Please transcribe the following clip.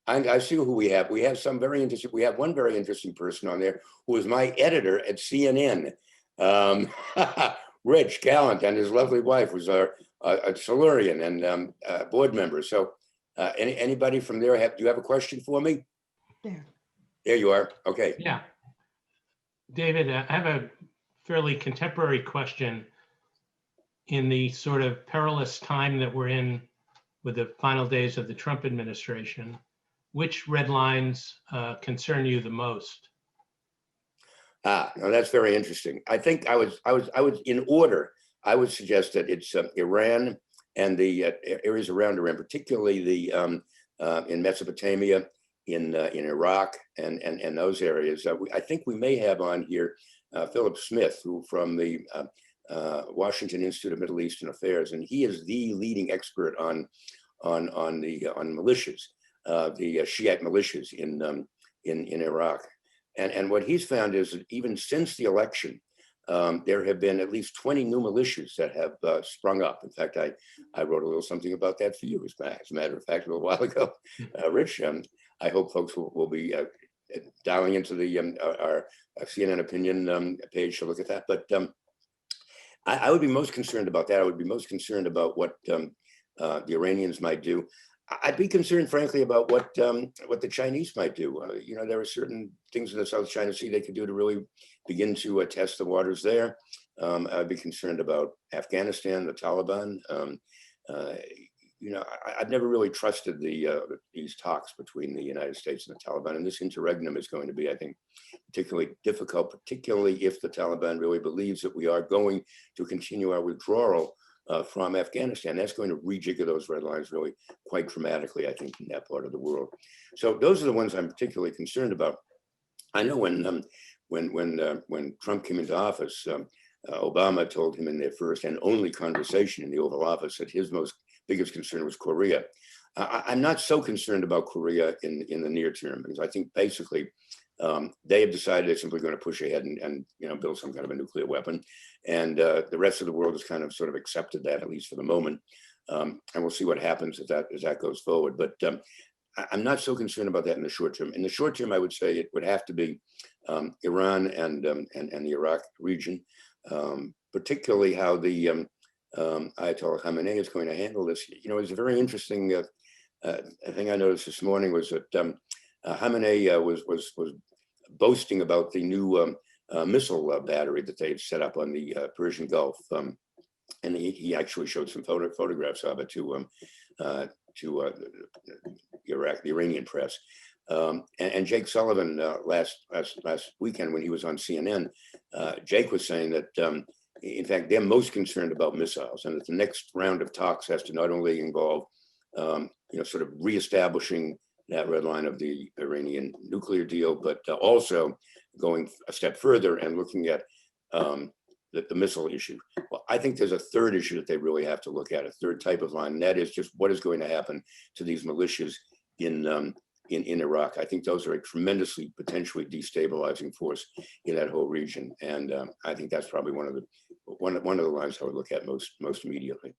I see who we have. We have some very interesting. We have one very interesting person on there who is my editor at CNN, Rich Gallant, and his lovely wife was a Silurian and board member. So, anybody from there do you have a question for me? There you are. Okay. Yeah, David, I have a fairly contemporary question. In the sort of perilous time that we're in with the final days of the Trump administration, which red lines concern you the most? No, that's very interesting. I think I was in order. I would suggest that it's Iran and the areas around Iran, particularly the in Mesopotamia, in Iraq, and those areas. I think we may have on here Philip Smith, who from the Washington Institute of Middle Eastern Affairs, and he is the leading expert on militias, the Shiite militias in Iraq. And what he's found is that even since the election, there have been at least 20 new militias that have sprung up. In fact, I wrote a little something about that for you, as a matter of fact, a little while ago. Rich, I hope folks will be dialing into our CNN opinion page to look at that. But I would be most concerned about that. I would be most concerned about what the Iranians might do. I'd be concerned, frankly, about what the Chinese might do. You know, there are certain things in the South China Sea they could do to really begin to test the waters there. I'd be concerned about Afghanistan, the Taliban. You know, I've never really trusted these talks between the United States and the Taliban, and this interregnum is going to be, I think, particularly difficult, particularly if the Taliban really believes that we are going to continue our withdrawal from Afghanistan. That's going to rejigger those red lines really quite dramatically, I think, in that part of the world. So those are the ones I'm particularly concerned about. I know when Trump came into office, Obama told him in their first and only conversation in the Oval Office that his biggest concern was Korea. I'm not so concerned about Korea in the near term, because I think basically they have decided they're simply going to push ahead and build some kind of a nuclear weapon, and the rest of the world has kind of sort of accepted that, at least for the moment, and we'll see what happens as that goes forward. But I'm not so concerned about that in the short term. In the short term, I would say it would have to be Iran and the Iraq region, particularly how the Ayatollah Khamnei is going to handle this. You know, it's a very interesting thing I noticed this morning was that Khamenei was boasting about the new missile battery that they've set up on the Persian Gulf, and he actually showed some photographs of it to the Iranian press. And Jake Sullivan last weekend when he was on CNN, Jake was saying that in fact they're most concerned about missiles, and that the next round of talks has to not only involve sort of reestablishing that red line of the Iranian nuclear deal, but also going a step further and looking at the missile issue. Well, I think there's a third issue that they really have to look at, a third type of line, and that is just what is going to happen to these militias in Iraq. I think those are a tremendously potentially destabilizing force in that whole region, and I think that's probably one of the lines I would look at most immediately.